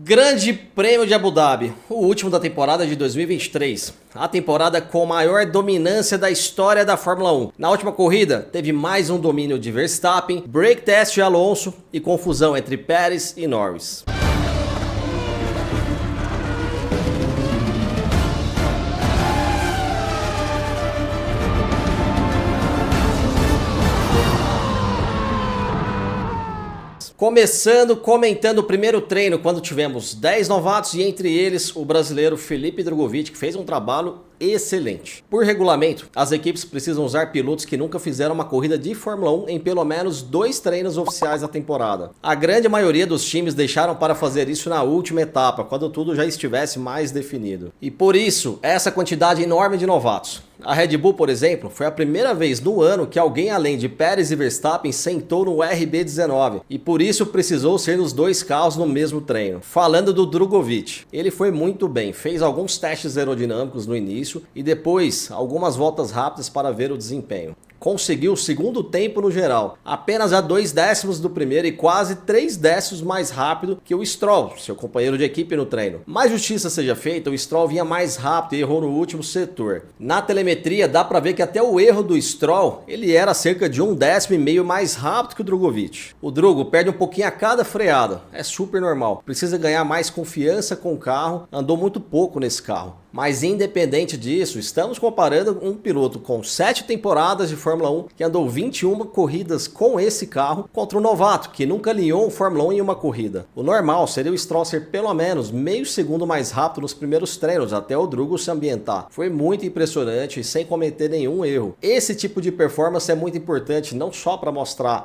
Grande Prêmio de Abu Dhabi, o último da temporada de 2023. A temporada com maior dominância da história da Fórmula 1. Na última corrida, teve mais um domínio de Verstappen, break test de Alonso e confusão entre Pérez e Norris. Começando comentando o primeiro treino, quando tivemos 10 novatos e entre eles o brasileiro Felipe Drugovich, que fez um trabalho excelente. Por regulamento, as equipes precisam usar pilotos que nunca fizeram uma corrida de Fórmula 1 em pelo menos 2 treinos oficiais da temporada. A grande maioria dos times deixaram para fazer isso na última etapa, quando tudo já estivesse mais definido. E por isso, essa quantidade enorme de novatos. A Red Bull, por exemplo, foi a primeira vez no ano que alguém além de Pérez e Verstappen sentou no RB19 e por isso precisou ser nos 2 carros no mesmo treino. Falando do Drugovich, ele foi muito bem, fez alguns testes aerodinâmicos no início e depois algumas voltas rápidas para ver o desempenho. Conseguiu o segundo tempo no geral, apenas a 2 décimos do primeiro e quase 3 décimos mais rápido que o Stroll, seu companheiro de equipe no treino. Mais justiça seja feita, o Stroll vinha mais rápido e errou no último setor. Na telemetria dá pra ver que até o erro do Stroll, ele era cerca de 1,5 décimo mais rápido que o Drugovich. O Drugo perde um pouquinho a cada freada, é super normal, precisa ganhar mais confiança com o carro, andou muito pouco nesse carro. Mas independente disso, estamos comparando um piloto com 7 temporadas de Fórmula 1 que andou 21 corridas com esse carro contra um novato que nunca alinhou um Fórmula 1 em uma corrida. O normal seria o Stroll ser pelo menos meio segundo mais rápido nos primeiros treinos até o Drugo se ambientar. Foi muito impressionante e sem cometer nenhum erro. Esse tipo de performance é muito importante não só para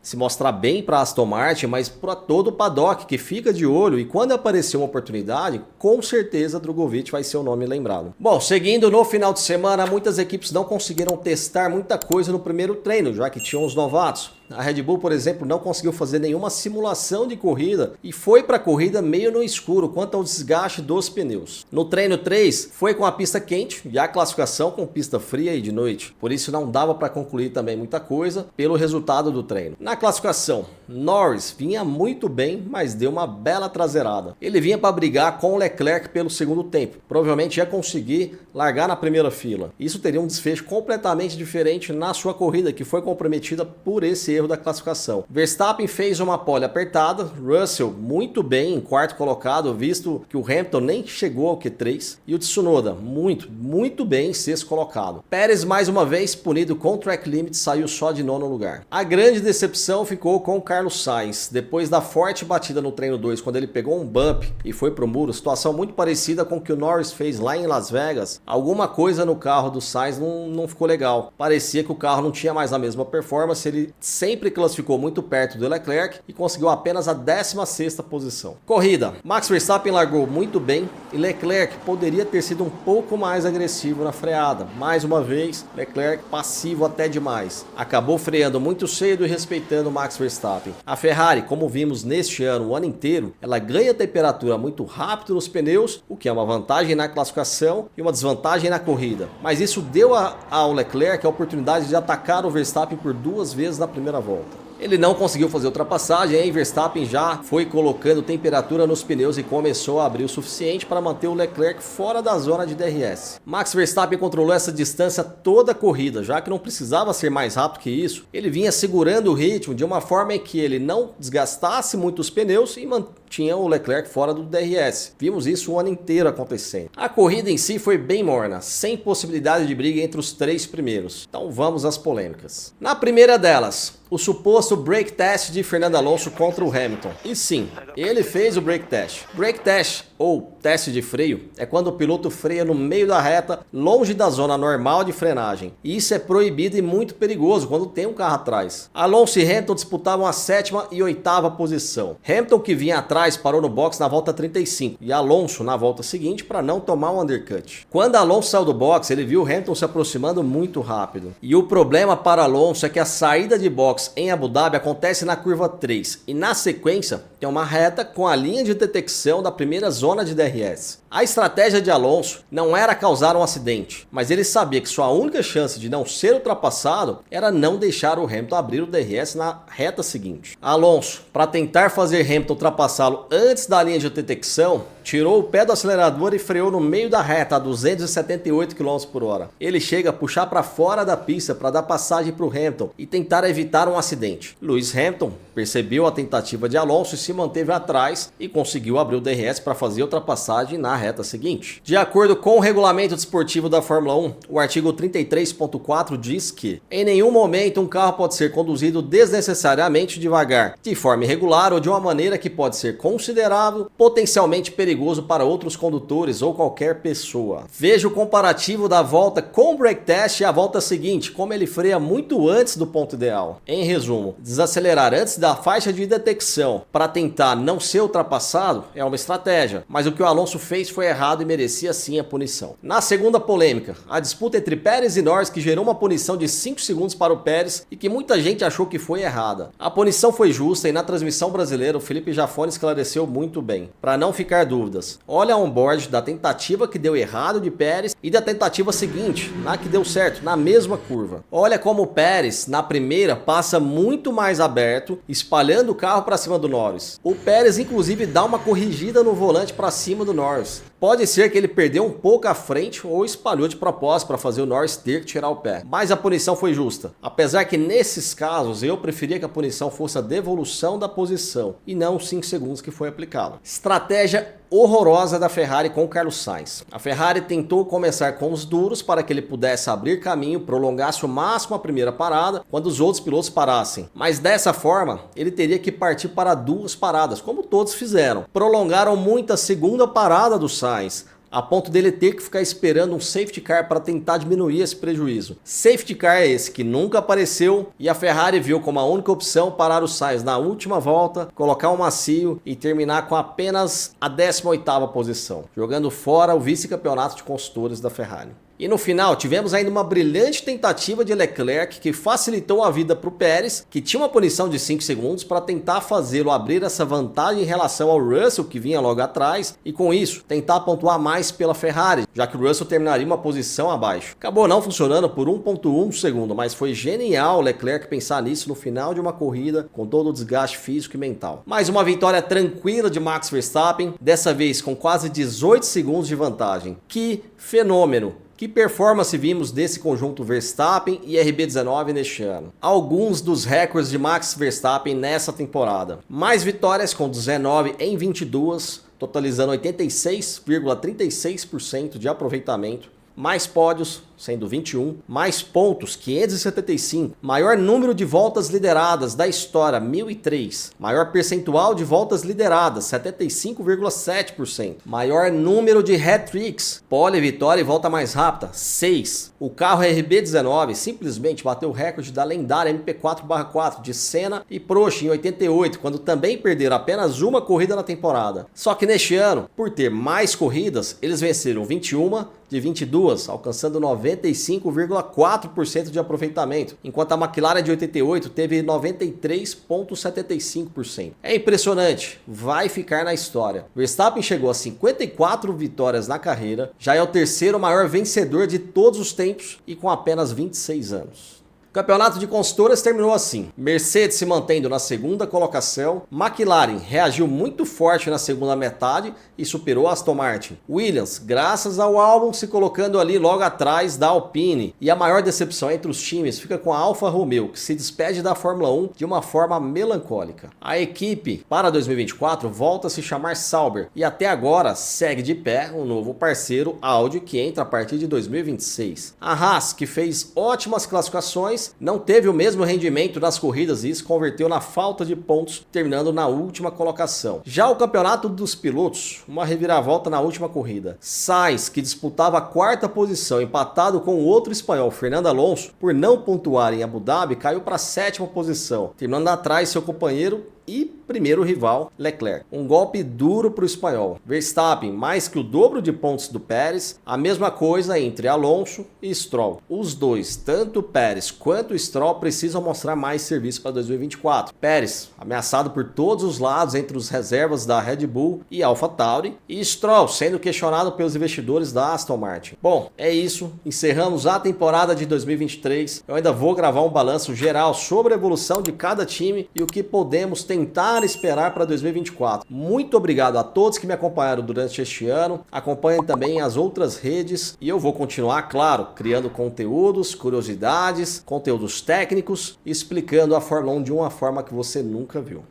se mostrar bem para Aston Martin, mas para todo o paddock que fica de olho e quando aparecer uma oportunidade, com certeza Drugovich vai ser o nome lembrado. Bom, seguindo no final de semana, muitas equipes não conseguiram testar muita coisa no primeiro treino, já que tinham os novatos. A Red Bull, por exemplo, não conseguiu fazer nenhuma simulação de corrida e foi para a corrida meio no escuro quanto ao desgaste dos pneus. No treino 3, foi com a pista quente e a classificação com pista fria e de noite. Por isso não dava para concluir também muita coisa pelo resultado do treino. Na classificação, Norris vinha muito bem, mas deu uma bela traseirada. Ele vinha para brigar com o Leclerc pelo segundo tempo. Provavelmente ia conseguir largar na primeira fila. Isso teria um desfecho completamente diferente na sua corrida, que foi comprometida por esse erro da classificação. Verstappen fez uma pole apertada, Russell muito bem em quarto colocado, visto que o Hamilton nem chegou ao Q3, e o Tsunoda muito bem em sexto colocado. Pérez mais uma vez punido com track limit, saiu só de nono lugar. A grande decepção ficou com o Carlos Sainz, depois da forte batida no treino 2, quando ele pegou um bump e foi pro muro, situação muito parecida com o que o Norris fez lá em Las Vegas. Alguma coisa no carro do Sainz não ficou legal, parecia que o carro não tinha mais a mesma performance, ele sempre classificou muito perto do Leclerc e conseguiu apenas a 16ª posição. Corrida, Max Verstappen largou muito bem e Leclerc poderia ter sido um pouco mais agressivo na freada. Mais uma vez, Leclerc passivo até demais. Acabou freando muito cedo e respeitando Max Verstappen. A Ferrari, como vimos neste ano, o ano inteiro, ela ganha temperatura muito rápido nos pneus, o que é uma vantagem na classificação e uma desvantagem na corrida. Mas isso deu ao Leclerc a oportunidade de atacar o Verstappen por 2 vezes na primeira volta. Ele não conseguiu fazer ultrapassagem, aí Verstappen já foi colocando temperatura nos pneus e começou a abrir o suficiente para manter o Leclerc fora da zona de DRS. Max Verstappen controlou essa distância toda a corrida, já que não precisava ser mais rápido que isso. Ele vinha segurando o ritmo de uma forma em que ele não desgastasse muito os pneus e mantinha o Leclerc fora do DRS. Vimos isso o ano inteiro acontecendo. A corrida em si foi bem morna, sem possibilidade de briga entre os 3 primeiros. Então vamos às polêmicas. Na primeira delas, o suposto break test de Fernando Alonso contra o Hamilton. E sim, ele fez o break test. Break test, ou teste de freio, é quando o piloto freia no meio da reta, longe da zona normal de frenagem. E isso é proibido e muito perigoso quando tem um carro atrás. Alonso e Hamilton disputavam a 7ª e 8ª posição. Hamilton, que vinha atrás, parou no box na volta 35 e Alonso na volta seguinte para não tomar um undercut. Quando Alonso saiu do box, ele viu o Hamilton se aproximando muito rápido. E o problema para Alonso é que a saída de box em Abu Dhabi acontece na curva 3 e na sequência tem uma reta com a linha de detecção da primeira zona de DRS. A estratégia de Alonso não era causar um acidente, mas ele sabia que sua única chance de não ser ultrapassado era não deixar o Hamilton abrir o DRS na reta seguinte. Alonso, para tentar fazer Hamilton ultrapassar ultrapassá-lo antes da linha de detecção, tirou o pé do acelerador e freou no meio da reta a 278 km por hora. Ele chega a puxar para fora da pista para dar passagem para o Hamilton e tentar evitar um acidente. Lewis Hamilton percebeu a tentativa de Alonso e se manteve atrás e conseguiu abrir o DRS para fazer a ultrapassagem na reta seguinte. De acordo com o regulamento desportivo da Fórmula 1, o artigo 33.4 diz que em nenhum momento um carro pode ser conduzido desnecessariamente devagar, de forma irregular ou de uma maneira que pode ser considerável potencialmente perigoso para outros condutores ou qualquer pessoa. Veja o comparativo da volta com o brake test e a volta seguinte, como ele freia muito antes do ponto ideal. Em resumo, desacelerar antes da faixa de detecção para tentar não ser ultrapassado é uma estratégia, mas o que o Alonso fez foi errado e merecia sim a punição. Na segunda polêmica, a disputa entre Pérez e Norris, que gerou uma punição de 5 segundos para o Pérez e que muita gente achou que foi errada. A punição foi justa e na transmissão brasileira o Felipe Jafone esclareceu muito bem, para não ficar dúvidas. Olha a onboard da tentativa que deu errado de Pérez e da tentativa seguinte, na que deu certo, na mesma curva. Olha como o Pérez, na primeira, passa muito mais aberto, espalhando o carro para cima do Norris. O Pérez inclusive dá uma corrigida no volante para cima do Norris. Pode ser que ele perdeu um pouco à frente ou espalhou de propósito para fazer o Norris ter que tirar o pé. Mas a punição foi justa. Apesar que nesses casos eu preferia que a punição fosse a devolução da posição e não os 5 segundos que foi aplicado. Estratégia horrorosa da Ferrari com o Carlos Sainz. A Ferrari tentou começar com os duros para que ele pudesse abrir caminho, prolongasse o máximo a primeira parada quando os outros pilotos parassem. Mas dessa forma, ele teria que partir para 2 paradas, como todos fizeram. Prolongaram muito a segunda parada do Sainz, a ponto dele ter que ficar esperando um safety car para tentar diminuir esse prejuízo. Safety car é esse que nunca apareceu e a Ferrari viu como a única opção parar o Sainz na última volta, colocar um macio e terminar com apenas a 18ª posição, jogando fora o vice-campeonato de construtores da Ferrari. E no final tivemos ainda uma brilhante tentativa de Leclerc que facilitou a vida para o Pérez, que tinha uma punição de 5 segundos para tentar fazê-lo abrir essa vantagem em relação ao Russell, que vinha logo atrás, e com isso tentar pontuar mais pela Ferrari, já que o Russell terminaria uma posição abaixo. Acabou não funcionando por 1.1 segundo, mas foi genial o Leclerc pensar nisso no final de uma corrida com todo o desgaste físico e mental. Mais uma vitória tranquila de Max Verstappen, dessa vez com quase 18 segundos de vantagem. Que fenômeno! Que performance vimos desse conjunto Verstappen e RB19 neste ano? Alguns dos recordes de Max Verstappen nessa temporada. Mais vitórias com 19 em 22, totalizando 86,36% de aproveitamento. Mais pódios, sendo 21, mais pontos, 575, maior número de voltas lideradas da história, 1003, maior percentual de voltas lideradas, 75,7%, maior número de hat-tricks, pole, vitória e volta mais rápida, 6. O carro RB19 simplesmente bateu o recorde da lendária MP4/4 de Senna e Prost em 88, quando também perderam apenas uma corrida na temporada. Só que neste ano, por ter mais corridas, eles venceram 21 de 22, alcançando 95,4% de aproveitamento, enquanto a McLaren de 88 teve 93,75%. É impressionante, vai ficar na história. Verstappen chegou a 54 vitórias na carreira, já é o terceiro maior vencedor de todos os tempos e com apenas 26 anos. O campeonato de construtores terminou assim: Mercedes se mantendo na segunda colocação, McLaren reagiu muito forte na segunda metade e superou Aston Martin. Williams, graças ao álbum, se colocando ali logo atrás da Alpine. E a maior decepção entre os times fica com a Alfa Romeo, que se despede da Fórmula 1 de uma forma melancólica. A equipe para 2024 volta a se chamar Sauber e até agora segue de pé um novo parceiro, Audi, que entra a partir de 2026. A Haas, que fez ótimas classificações, não teve o mesmo rendimento nas corridas e isso converteu na falta de pontos, terminando na última colocação. Já o campeonato dos pilotos, uma reviravolta na última corrida. Sainz, que disputava a 4ª posição, empatado com o outro espanhol, Fernando Alonso, por não pontuar em Abu Dhabi, caiu para a 7ª posição, terminando atrás seu companheiro e primeiro rival, Leclerc. Um golpe duro para o espanhol. Verstappen, mais que o dobro de pontos do Pérez, a mesma coisa entre Alonso e Stroll. Os dois, tanto o Pérez quanto o Stroll, precisam mostrar mais serviço para 2024. Pérez, ameaçado por todos os lados entre os reservas da Red Bull e AlphaTauri, e Stroll, sendo questionado pelos investidores da Aston Martin. Bom, é isso. Encerramos a temporada de 2023. Eu ainda vou gravar um balanço geral sobre a evolução de cada time e o que podemos ter tentar esperar para 2024. Muito obrigado a todos que me acompanharam durante este ano. Acompanhem também as outras redes e eu vou continuar, claro, criando conteúdos, curiosidades, conteúdos técnicos, explicando a Fórmula 1 de uma forma que você nunca viu.